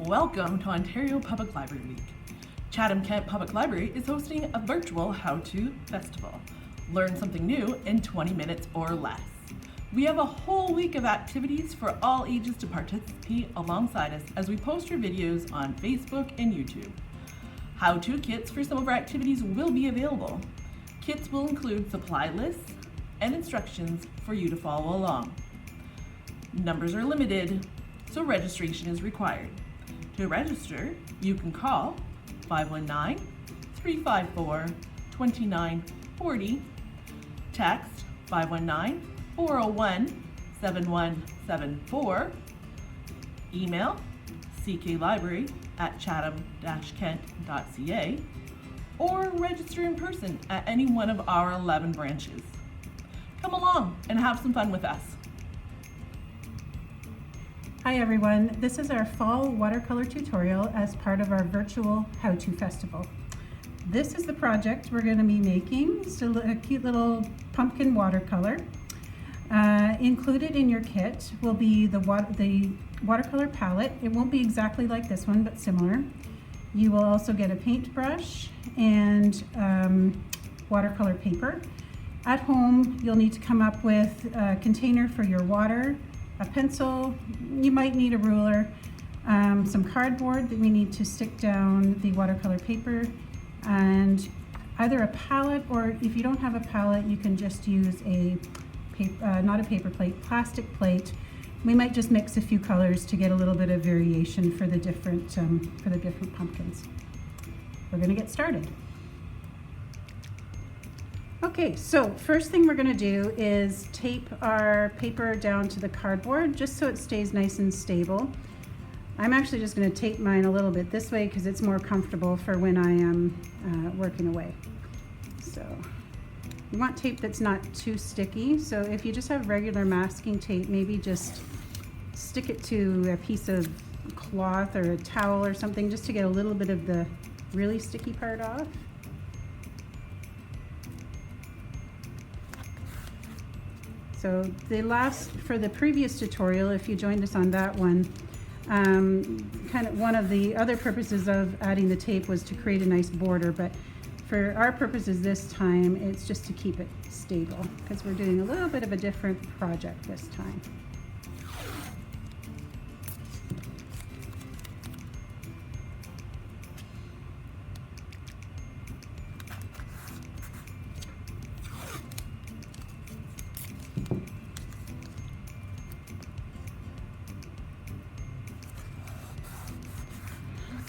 Welcome to Ontario Public Library Week. Chatham-Kent Public Library is hosting a virtual how-to festival. Learn something new in 20 minutes or less. We have a whole week of activities for all ages to participate alongside us as we post your videos on Facebook and YouTube. How-to kits for some of our activities will be available. Kits will include supply lists and instructions for you to follow along. Numbers are limited, so registration is required. To register, you can call 519-354-2940, text 519-401-7174, email cklibrary@chatham-kent.ca, or register in person at any one of our 11 branches. Come along and have some fun with us. Hi everyone, this is our fall watercolor tutorial as part of our virtual how-to festival. This is the project we're going to be making. It's a cute little pumpkin watercolor. Included in your kit will be the watercolor palette. It won't be exactly like this one, but similar. You will also get a paintbrush and watercolor paper. At home, you'll need to come up with a container for your water, a pencil, you might need a ruler, some cardboard that we need to stick down the watercolor paper, and either a palette, or if you don't have a palette, you can just use a not a paper plate, plastic plate. We might just mix a few colors to get a little bit of variation for the different pumpkins. We're going to get started. Okay, so first thing we're going to do is tape our paper down to the cardboard just so it stays nice and stable. I'm actually just going to tape mine a little bit this way because it's more comfortable for when I am working away. So you want tape that's not too sticky, so if you just have regular masking tape, maybe just stick it to a piece of cloth or a towel or something just to get a little bit of the really sticky part off. So for the previous tutorial, if you joined us on that one, kind of one of the other purposes of adding the tape was to create a nice border, but for our purposes this time, it's just to keep it stable because we're doing a little bit of a different project this time.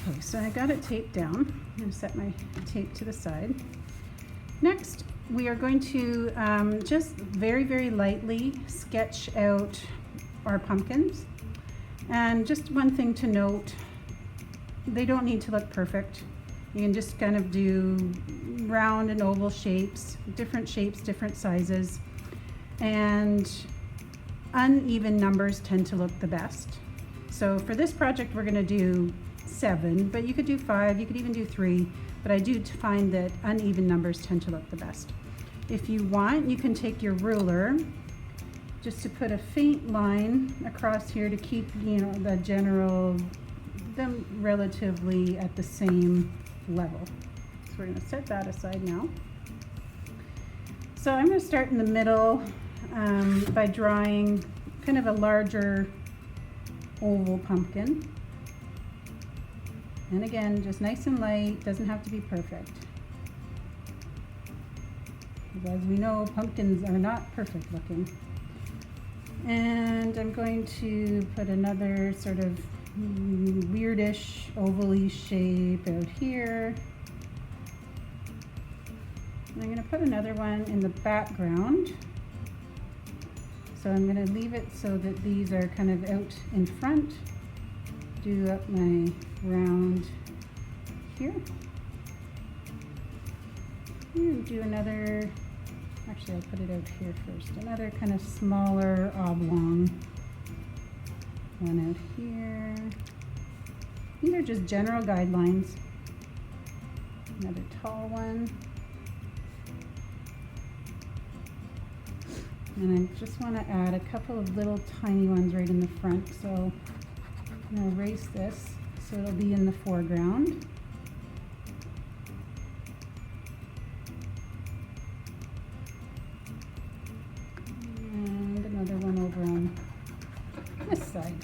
Okay, so I got it taped down. I'm going to set my tape to the side. Next, we are going to just very, very lightly sketch out our pumpkins. And just one thing to note, they don't need to look perfect. You can just kind of do round and oval shapes, different sizes. And uneven numbers tend to look the best. So for this project, we're going to do 7, but you could do 5, you could even do 3, but I do find that uneven numbers tend to look the best. If you want, you can take your ruler just to put a faint line across here to keep, them relatively at the same level. So we're going to set that aside now. So I'm going to start in the middle by drawing kind of a larger oval pumpkin. And again, just nice and light, doesn't have to be perfect. As we know, pumpkins are not perfect looking. And I'm going to put another sort of weirdish oval-y shape out here. And I'm going to put another one in the background. So I'm going to leave it so that these are kind of out in front. Do up my round here. And do another, actually I'll put it out here first, another kind of smaller oblong one out here. These are just general guidelines. Another tall one. And I just want to add a couple of little tiny ones right in the front. So I'm going to erase this so it'll be in the foreground. And another one over on this side.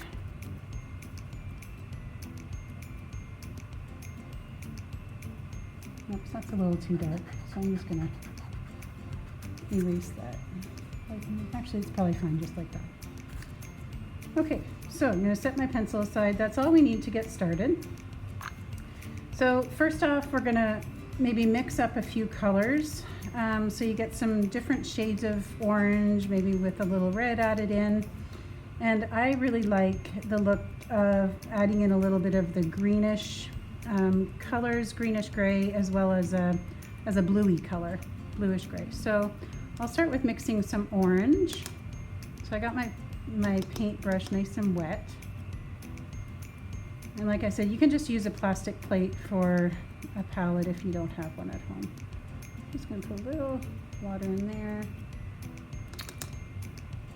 Oops, that's a little too dark, so I'm just gonna erase that. Actually, it's probably fine just like that. Okay, so I'm gonna set my pencil aside. That's all we need to get started. So first off, we're gonna maybe mix up a few colors. So you get some different shades of orange, maybe with a little red added in. And I really like the look of adding in a little bit of the greenish colors, greenish gray, as well as a bluey color, bluish gray. So I'll start with mixing some orange. So I got my paintbrush nice and wet. And like I said, you can just use a plastic plate for a palette if you don't have one at home. Just gonna put a little water in there.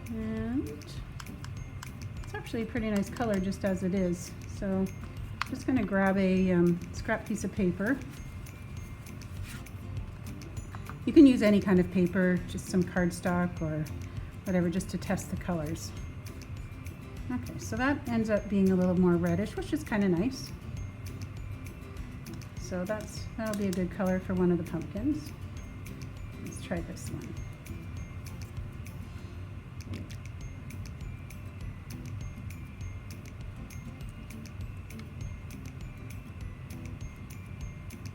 And it's actually a pretty nice color just as it is. So just gonna grab a scrap piece of paper. You can use any kind of paper, just some cardstock or whatever, just to test the colors. Okay, so that ends up being a little more reddish, which is kind of nice. So that'll be a good color for one of the pumpkins. Let's try this one.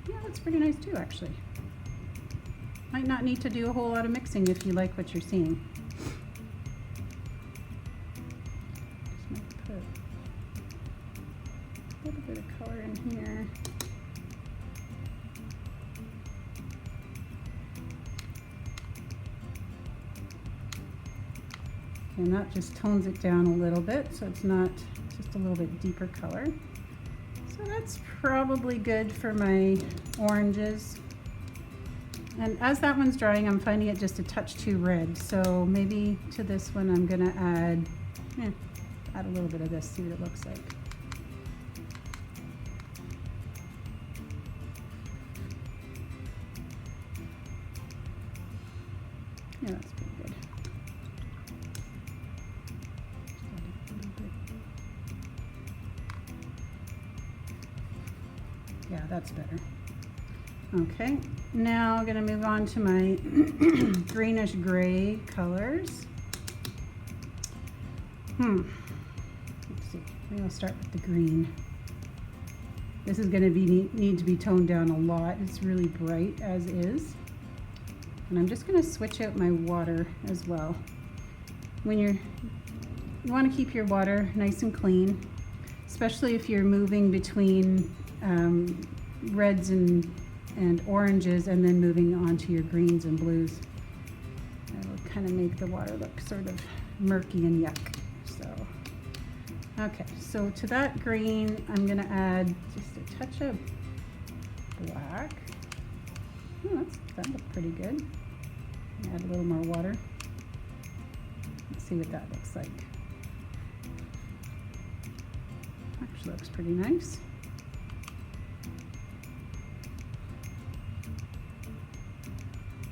Yeah, that's pretty nice too, actually. Might not need to do a whole lot of mixing if you like what you're seeing. Just might put a little bit of color in here. And that just tones it down a little bit, so it's not just a little bit deeper color. So that's probably good for my oranges. And as that one's drying, I'm finding it just a touch too red. So maybe to this one, I'm gonna add a little bit of this, see what it looks like. Yeah, that's pretty good. Yeah, that's better. Okay, now I'm gonna move on to my greenish gray colors. Let's see, maybe I'll start with the green. This is gonna need to be toned down a lot. It's really bright as is. And I'm just gonna switch out my water as well. You wanna keep your water nice and clean, especially if you're moving between reds and oranges and then moving on to your greens and blues. That'll kind of make the water look sort of murky and yuck. So, okay, so to that green, I'm gonna add just a touch of black. Oh, that looked pretty good. Add a little more water. Let's see what that looks like. Actually looks pretty nice.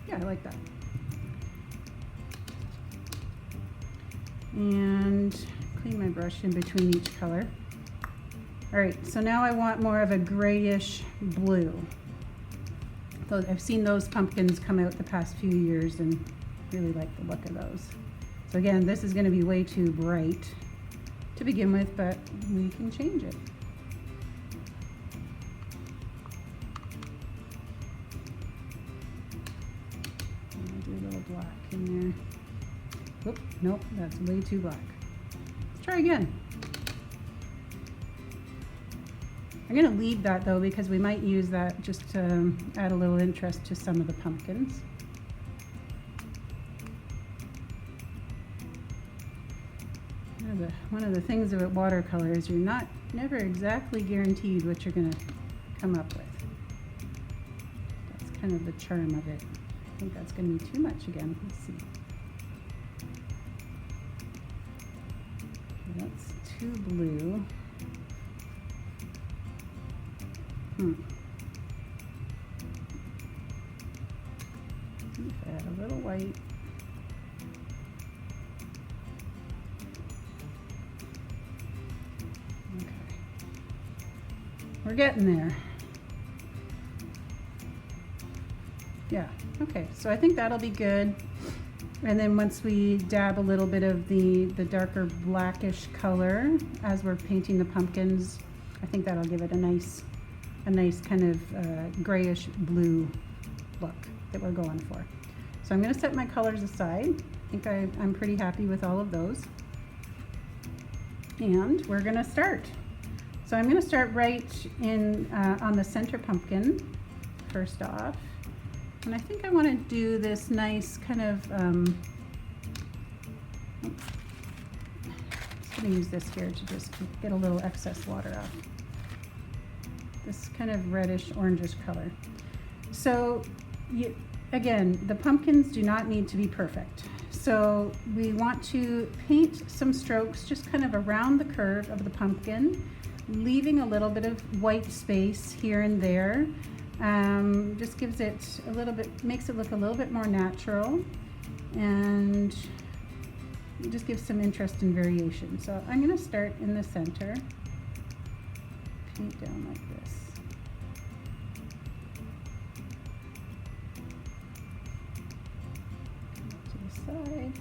Yeah, I like that. And clean my brush in between each color. All right, so now I want more of a grayish blue. I've seen those pumpkins come out the past few years and really like the look of those. So again, this is going to be way too bright to begin with, but we can change it. I'll do a little black in there. Oop, nope, that's way too black. Let's try again. I'm going to leave that though because we might use that just to add a little interest to some of the pumpkins. One of the things about watercolor is you're never exactly guaranteed what you're going to come up with. That's kind of the charm of it. I think that's going to be too much again. Let's see. Okay, that's too blue. See if I add a little white. Okay. We're getting there. Yeah, okay, so I think that'll be good. And then once we dab a little bit of the darker blackish color as we're painting the pumpkins, I think that'll give it a nice kind of grayish blue look that we're going for. So I'm going to set my colors aside. I think I'm pretty happy with all of those. And we're going to start. So I'm going to start right in on the center pumpkin first off. And I think I want to do this nice kind of, I'm just going to use this here to just get a little excess water off. This kind of reddish orangish color. So again, the pumpkins do not need to be perfect. So we want to paint some strokes just kind of around the curve of the pumpkin, leaving a little bit of white space here and there. Just gives it a little bit, makes it look a little bit more natural, and just gives some interest and variation. So I'm going to start in the center, paint down like this. To the side.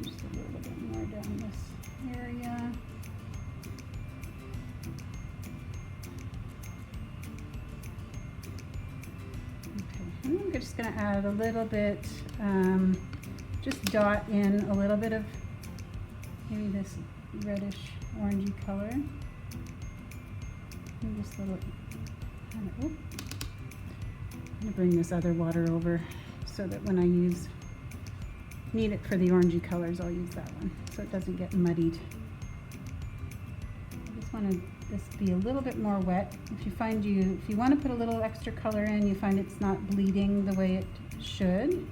Just a little bit more down this area. Okay, and I'm just going to add a little bit, just dot in a little bit of maybe this reddish orangey color. And just a little, I'm going to bring this other water over so that when I need it for the orangey colors, I'll use that one so it doesn't get muddied. I just want this to be a little bit more wet. If you want to put a little extra color in, you find it's not bleeding the way it should,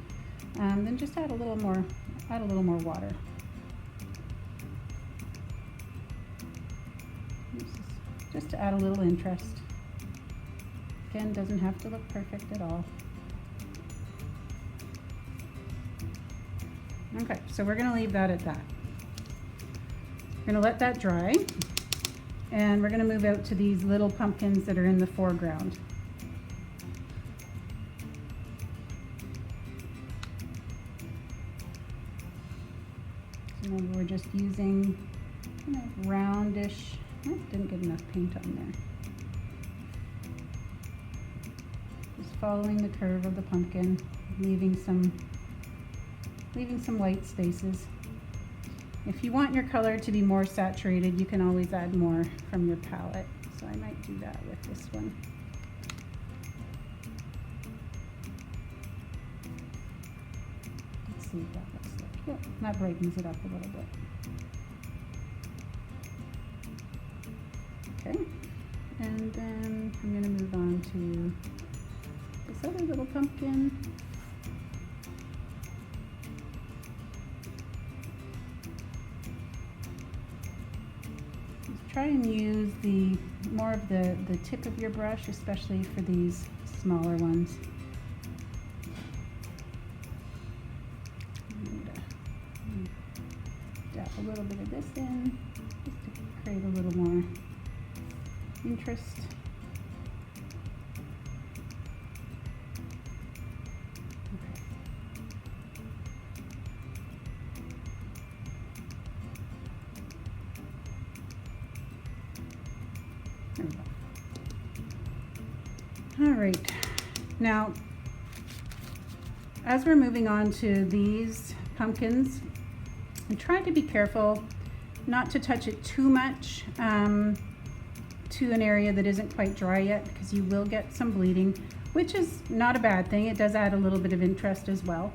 then just add a little more water. Just to add a little interest. Again, doesn't have to look perfect at all. Okay, so we're going to leave that at that. We're going to let that dry, and we're going to move out to these little pumpkins that are in the foreground. So maybe we're just using kind of roundish, oh, didn't get enough paint on there. Just following the curve of the pumpkin, leaving some white spaces. If you want your color to be more saturated, you can always add more from your palette. So I might do that with this one. Let's see what that looks like. Yep, that brightens it up a little bit. Okay, and then I'm going to move on to this other little pumpkin. Try and use more of the tip of your brush, especially for these smaller ones. And dab a little bit of this in, just to create a little more interest. All right, now as we're moving on to these pumpkins, I'm trying to be careful not to touch it too much, to an area that isn't quite dry yet, because you will get some bleeding, which is not a bad thing. It does add a little bit of interest as well.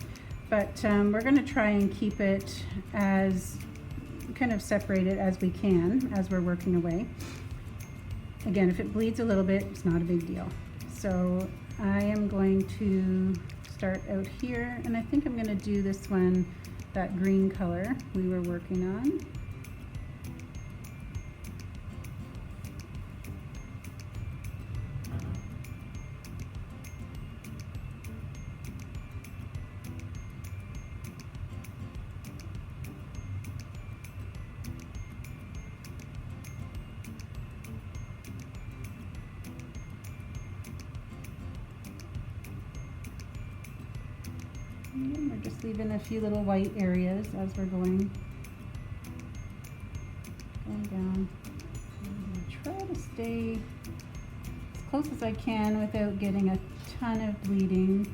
But we're going to try and keep it as kind of separated as we can as we're working away. Again, if it bleeds a little bit, it's not a big deal. So I am going to start out here, and I think I'm going to do this one, that green color we were working on. And we're just leaving a few little white areas as we're going down. I'm going to try to stay as close as I can without getting a ton of bleeding.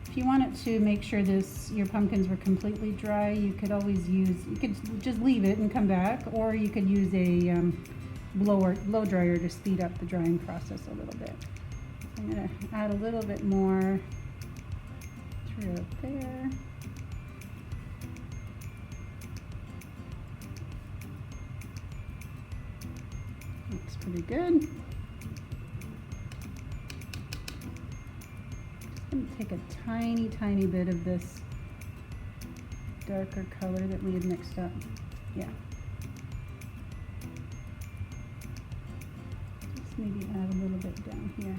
If you wanted to make sure your pumpkins were completely dry, you could always you could just leave it and come back, or you could use a blow dryer to speed up the drying process a little bit. So I'm going to add a little bit more right there. Looks pretty good. Just going to take a tiny bit of this darker color that we had mixed up. Yeah. Just maybe add a little bit down here.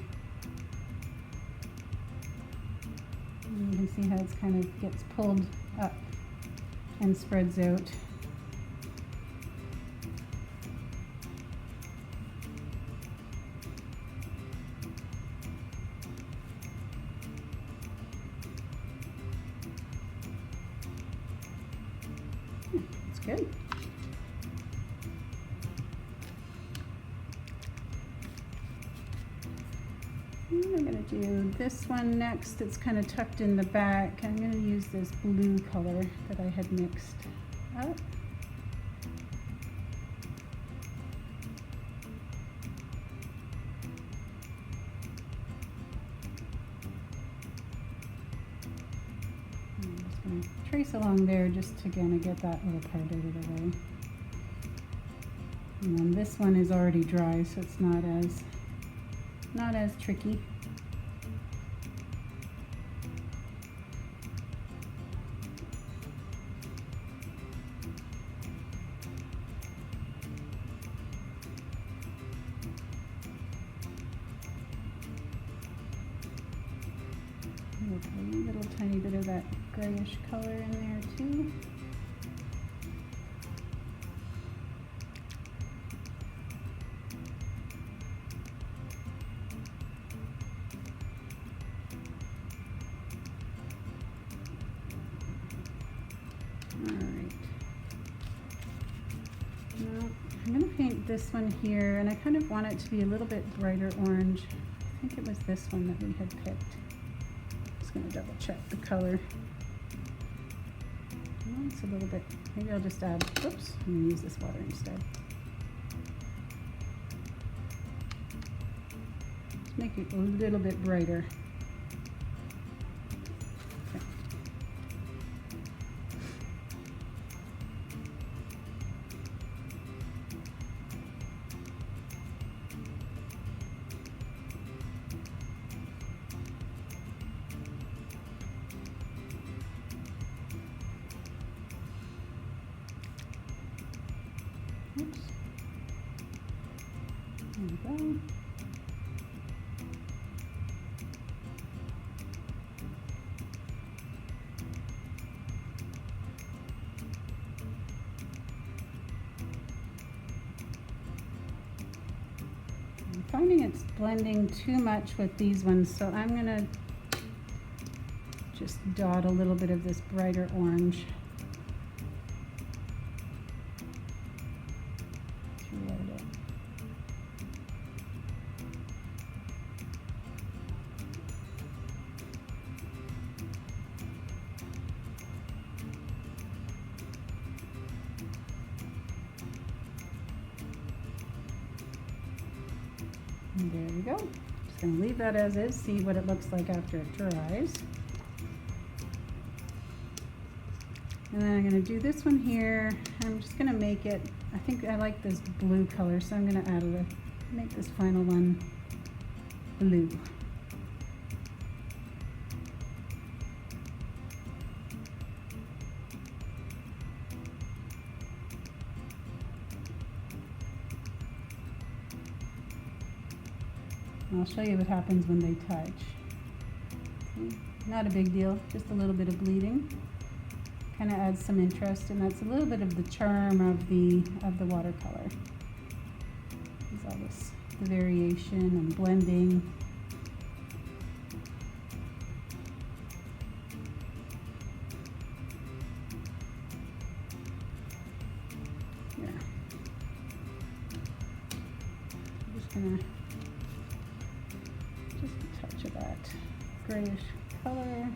And you can see how it's kind of gets pulled up and spreads out. That's good. I'm going to do this one next. It's kind of tucked in the back. I'm going to use this blue color that I had mixed up. I'm just going to trace along there just to kind of get that little part out of the way. And then this one is already dry, so it's not as tricky. We'll put a little tiny bit of that grayish color in there too. Alright. Now I'm going to paint this one here, and I kind of want it to be a little bit brighter orange. I think it was this one that we had picked. Just going to double check the color. Oh, it's a little bit, maybe I'll just add, oops, I'm going to use this water instead. Just make it a little bit brighter. Okay. Oops. There we go. I'm finding it's blending too much with these ones, so I'm gonna just dot a little bit of this brighter orange throughout it. And there we go. Just gonna leave that as is, see what it looks like after it dries. And then I'm gonna do this one here. I'm just gonna make it, I think I like this blue color, so I'm gonna make this final one blue. I'll show you what happens when they touch. Not a big deal, just a little bit of bleeding. Kind of adds some interest, and that's a little bit of the charm of the watercolor. There's all this, the variation and blending. Yeah. I'm just gonna a touch of that grayish color.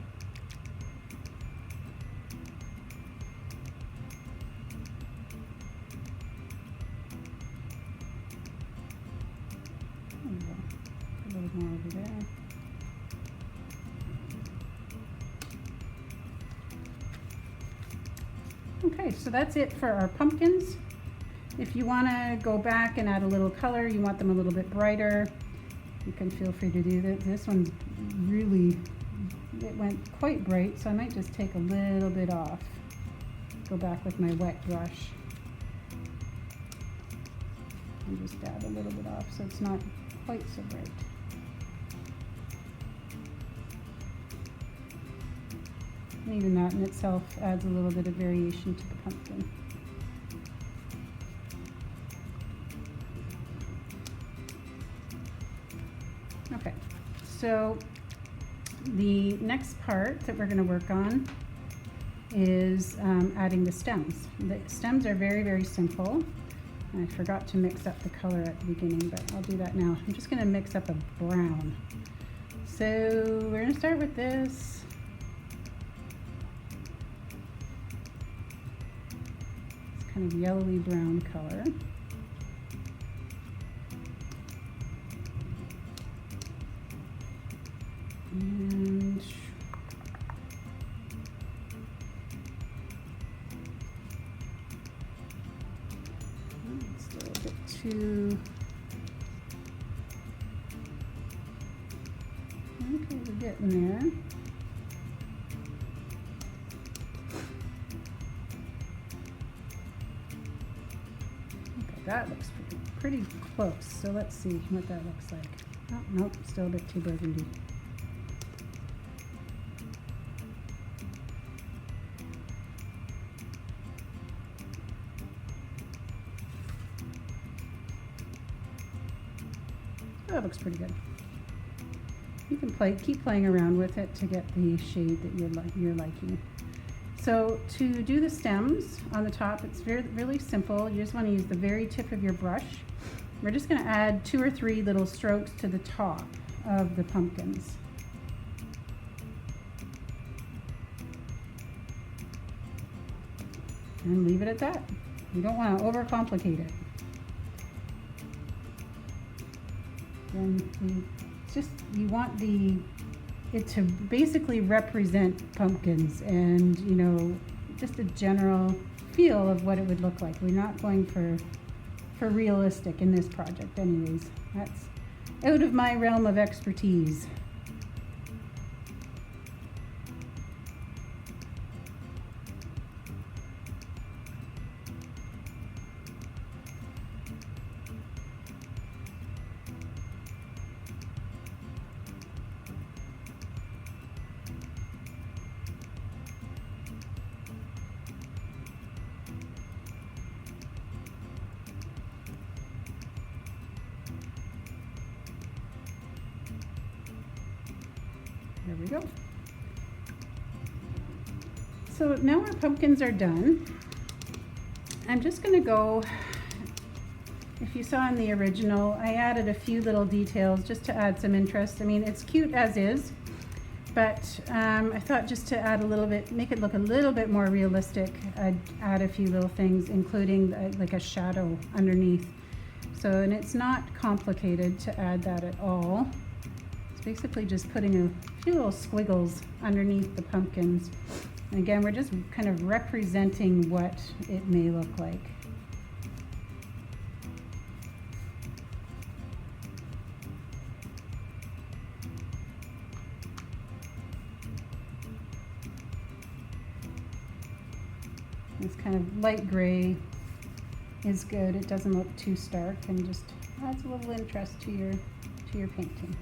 A little more over there. Okay, so that's it for our pumpkins. If you want to go back and add a little color, you want them a little bit brighter, you can feel free to do that. This one's really, it went quite bright, so I might just take a little bit off. Go back with my wet brush and just dab a little bit off so it's not quite so bright. And even that in itself adds a little bit of variation to the pumpkin. Okay, so the next part that we're going to work on is adding the stems. The stems are very, very simple. I forgot to mix up the color at the beginning, but I'll do that now. I'm just going to mix up a brown. So we're going to start with this. It's kind of yellowy brown color. And it's a little bit too, okay, we're getting there. Okay, that looks pretty close, so let's see what that looks like. Oh, nope, still a bit too burgundy. That looks pretty good. You can keep playing around with it to get the shade that you're liking. So to do the stems on the top, it's really simple. You just want to use the very tip of your brush. We're just going to add 2 or 3 little strokes to the top of the pumpkins. And leave it at that. You don't want to overcomplicate it. And you want it to basically represent pumpkins and, you know, just a general feel of what it would look like. We're not going for realistic in this project anyways. That's out of my realm of expertise. There we go. So now our pumpkins are done. I'm just going to go, if you saw in the original, I added a few little details just to add some interest. I mean, it's cute as is, but I thought just to add a little bit, make it look a little bit more realistic, I'd add a few little things, including like a shadow underneath. So, and it's not complicated to add that at all. It's basically just putting a few little squiggles underneath the pumpkins. And again, we're just kind of representing what it may look like. This kind of light gray is good. It doesn't look too stark and just adds a little interest to your painting.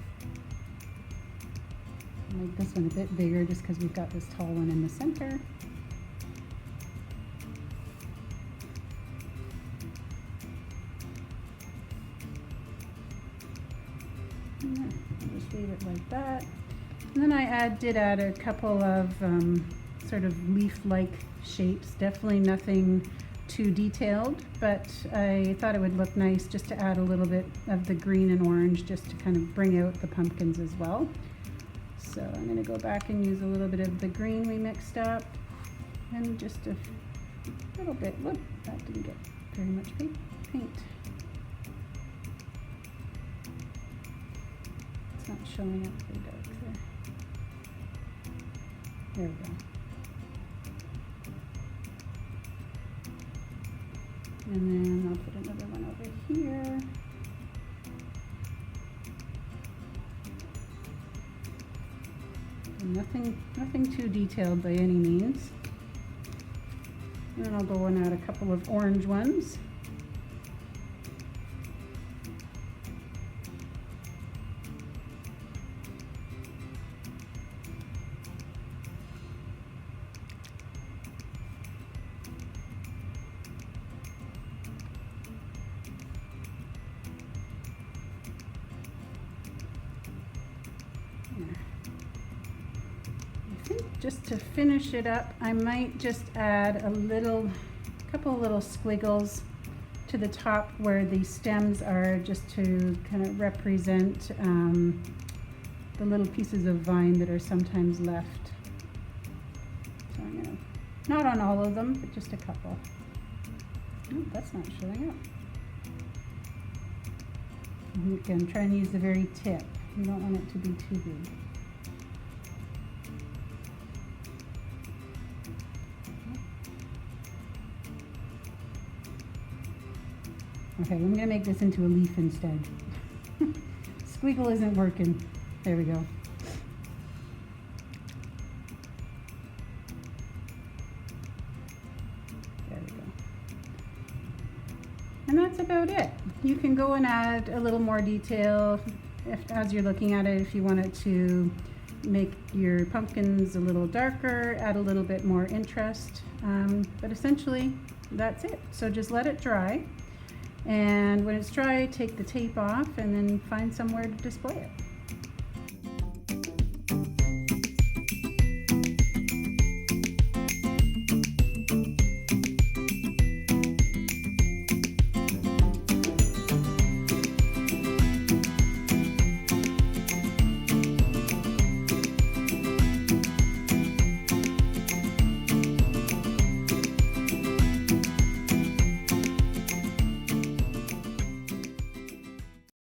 I make this one a bit bigger just because we've got this tall one in the center. And I'll just leave it like that. And then I did add a couple of sort of leaf-like shapes. Definitely nothing too detailed, but I thought it would look nice just to add a little bit of the green and orange just to kind of bring out the pumpkins as well. So I'm going to go back and use a little bit of the green we mixed up and just a little bit. Whoop, that didn't get very much paint. It's not showing up very dark there. There we go. And then I'll put another one over here. And nothing too detailed by any means. And then I'll go and add a couple of orange ones. I think just to finish it up, I might just add a couple little squiggles to the top where the stems are, just to kind of represent the little pieces of vine that are sometimes left. So I'm gonna, not on all of them, but just a couple. Oh, that's not showing up. And again, try and use the very tip. You don't want it to be too big. Okay, I'm gonna make this into a leaf instead. Squiggle isn't working. There we go. There we go. And that's about it. You can go and add a little more detail as you're looking at it, if you wanted to make your pumpkins a little darker, add a little bit more interest. But essentially, that's it. So just let it dry. And when it's dry, take the tape off and then find somewhere to display it.